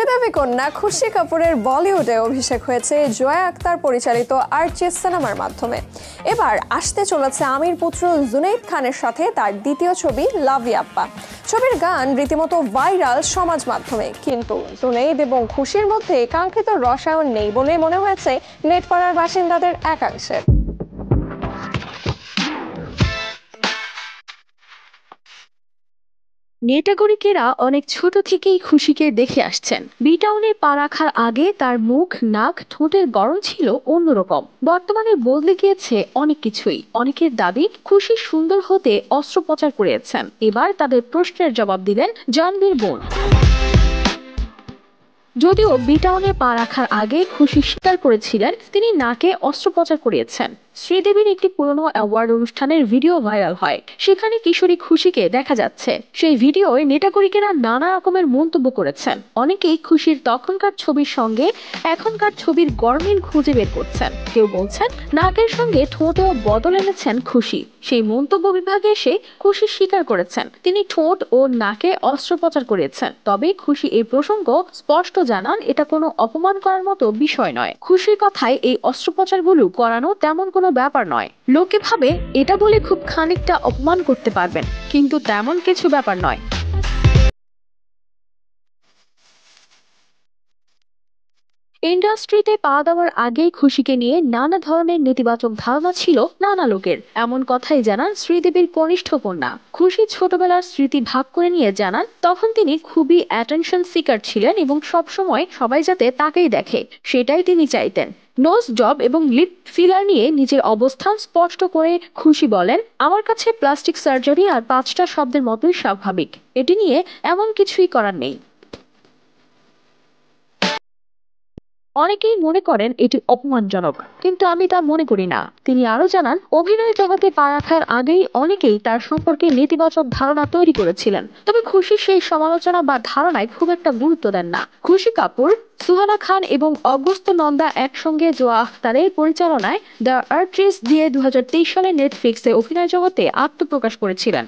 শ্রীদেবী কন্যা খুশি কাপুরের বলিউডে অভিষেক হয়েছে জয়া আক্তার পরিচালিত আর্চি সিনেমার মাধ্যমে। এবার আসতে চলেছে আমির পুত্র জুনেইদ খানের সাথে তার দ্বিতীয় ছবি লাভ ইয়াপ্পা। ছবির গান রীতিমতো ভাইরাল সমাজ মাধ্যমে, কিন্তু জুনেইদ এবং খুশির মধ্যে কাঙ্ক্ষিত রসায়ন নেই বলে মনে হয়েছে নেটপাড়ার বাসিন্দাদের একাংশের। নেটাগরিকেরা অনেক ছোট থেকেই খুশিকে দেখে আসছেন। বিটাউনে পা রাখার আগে তার মুখ, নাক, ঠোঁটের গড়ন ছিল অন্যরকম। বর্তমানে বদলে গিয়েছে অনেক কিছুই। অনেকের দাবি খুশি সুন্দর হতে অস্ত্রোপচার করিয়েছেন। এবার তাদের প্রশ্নের জবাব দিলেন জাহ্নবীর বোন। যদিও বিটাউনে পা রাখার আগে খুশি স্বীকার করেছিলেন তিনি নাকে অস্ত্রোপচার করিয়েছেন। শ্রীদেবীর একটি পুরনো অ্যাওয়ার্ড অনুষ্ঠানের ভিডিও ভাইরাল হয়, সেখানে কিশোরী খুশিকে দেখা যাচ্ছে। সেই ভিডিওয় নেটাগরিকেরা নানা রকমের মন্তব্য করেছেন। অনেকেই খুশির তখনকার ছবির সঙ্গে এখনকার ছবির গরমিল খুঁজে বের করছেন। কেউ বলছেন নাকের সঙ্গে ঠোঁটও বদল এনেছেন খুশি। সেই মন্তব্য বিভাগে এসে খুশি স্বীকার করেছেন তিনি ঠোঁট ও নাকে অস্ত্রোপচার করিয়েছেন। তবে খুশি এই প্রসঙ্গ স্পষ্ট জানান এটা কোনো অপমান করার মতো বিষয় নয়। খুশির কথায় এই অস্ত্রোপচারগুলো করানো তেমন কোনো ব্যাপার নয়। লোকে ভাবে এটা বলে খুব খানিকটা অপমান করতে পারবেন, কিন্তু তেমন কিছু ব্যাপার নয়। ইন্ডাস্ট্রিতে পা দেওয়ার আগেই খুশিকে নিয়ে নানা ধরনের নেতিবাচক ধারণা ছিল নানা লোকের। এমন কথাই জানান শ্রীদেবীর কনিষ্ঠ কন্যা। খুশি ছোটবেলার স্মৃতি ভাগ করে নিয়ে জানান তখন তিনি খুবই অ্যাটেনশন সিকার ছিলেন এবং সবসময় সবাই যাতে তাকেই দেখে সেটাই তিনি চাইতেন। নোজ জব এবং লিপ ফিলার নিয়ে নিজের অবস্থান স্পষ্ট করে খুশি বলেন, আমার কাছে প্লাস্টিক সার্জারি আর 5টা শব্দের মতোই স্বাভাবিক। এটি নিয়ে এমন কিছুই করার নেই। অনেকেই মনে করেন এটি অপমানজনক, কিন্তু আমি তা মনে করি না। তিনি আরো জানান অভিনয় জগতে পা রাখার আগেই অনেকেই তার সম্পর্কে নেতিবাচক ধারণা তৈরি করেছিলেন। তবে খুশি সেই সমালোচনা বা ধারণায় খুব একটা গুরুত্ব দেন না। খুশি কাপুর, সুহানা খান এবং অগস্ত্য নন্দা একসঙ্গে জোয়া আখতারের পরিচালনায় দ্য আর্টিস্ট দিয়ে 2023 সালে নেটফ্লিক্সে অভিনয় জগতে আত্মপ্রকাশ করেছিলেন।